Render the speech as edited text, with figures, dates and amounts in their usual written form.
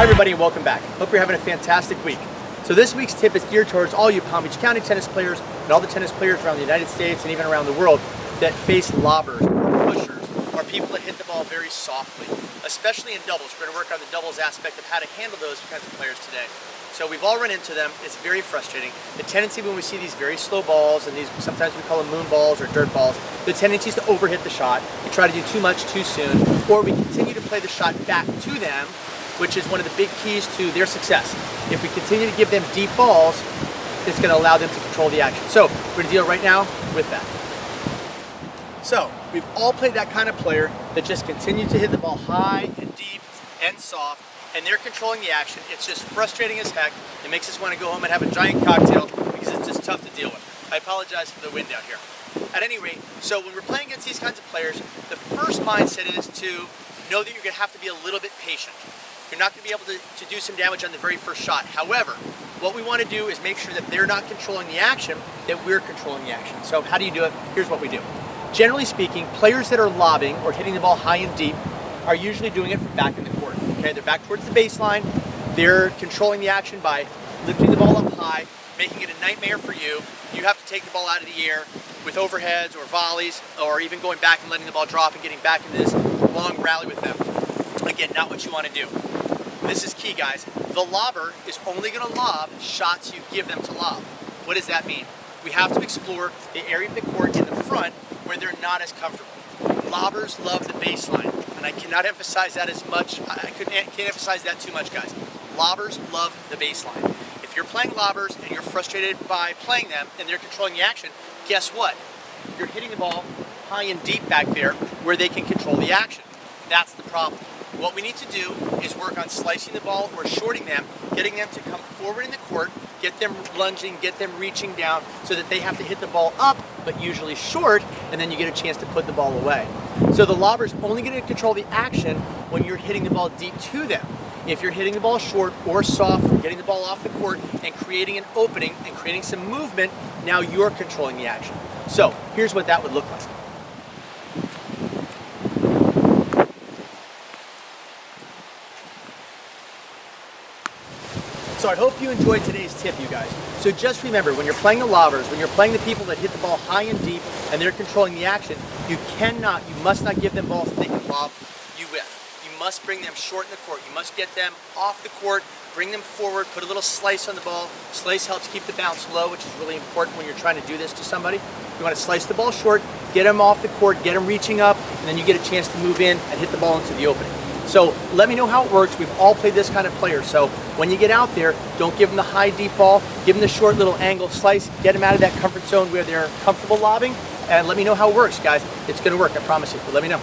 everybody, and welcome back. Hope you're having a fantastic week. So this week's tip is geared towards all you Palm Beach County tennis players and all the tennis players around the United States and even around the world that face lobbers or pushers or people that hit the ball very softly, especially in doubles. We're going to work on the doubles aspect of how to handle those kinds of players today. So we've all run into them. It's very frustrating. The tendency when we see these very slow balls, and these sometimes we call them moon balls or dirt balls, the tendency is to overhit the shot. We try to do too much too soon, or we continue to play the shot back to them, which is one of the big keys to their success. If we continue to give them deep balls, it's going to allow them to control the action. So we're going to deal right now with that. So we've all played that kind of player that just continues to hit the ball high and deep and soft, and they're controlling the action. It's just frustrating as heck. It makes us want to go home and have a giant cocktail because it's just tough to deal with. I apologize for the wind out here. At any rate, so when we're playing against these kinds of players, the first mindset is to know that you're going to have to be a little bit patient. You're not going to be able to do some damage on the very first shot. However, what we want to do is make sure that they're not controlling the action, that we're controlling the action. So how do you do it? Here's what we do. Generally speaking, players that are lobbing or hitting the ball high and deep are usually doing it from back in the court. Okay, they're back towards the baseline. They're controlling the action by lifting the ball up high, making it a nightmare for you. You have to take the ball out of the air with overheads or volleys, or even going back and letting the ball drop and getting back into this long rally with them. Again, not what you want to do. This is key, guys. The lobber is only going to lob shots you give them to lob. What does that mean? We have to explore the area of the court in the front where they're not as comfortable. Lobbers love the baseline, and I cannot emphasize that as much. I can't emphasize that too much, guys. Lobbers love the baseline. If you're playing lobbers and you're frustrated by playing them and they're controlling the action, guess what? You're hitting the ball high and deep back there where they can control the action. That's the problem. What we need to do is work on slicing the ball or shorting them, getting them to come forward in the court, get them lunging, get them reaching down so that they have to hit the ball up, but usually short, and then you get a chance to put the ball away. So the lobber's only going to control the action when you're hitting the ball deep to them. If you're hitting the ball short or soft, or getting the ball off the court and creating an opening and creating some movement, now you're controlling the action. So here's what that would look like. So I hope you enjoyed today's tip, you guys. So just remember, when you're playing the lobbers, when you're playing the people that hit the ball high and deep and they're controlling the action, you must not give them balls that they can lob you with. You must bring them short in the court. You must get them off the court, bring them forward, put a little slice on the ball. Slice helps keep the bounce low, which is really important when you're trying to do this to somebody. You want to slice the ball short, get them off the court, get them reaching up, and then you get a chance to move in and hit the ball into the opening. So let me know how it works. We've all played this kind of player. So when you get out there, don't give them the high deep ball. Give them the short little angle slice. Get them out of that comfort zone where they're comfortable lobbing. And let me know how it works, guys. It's going to work, I promise you. But let me know.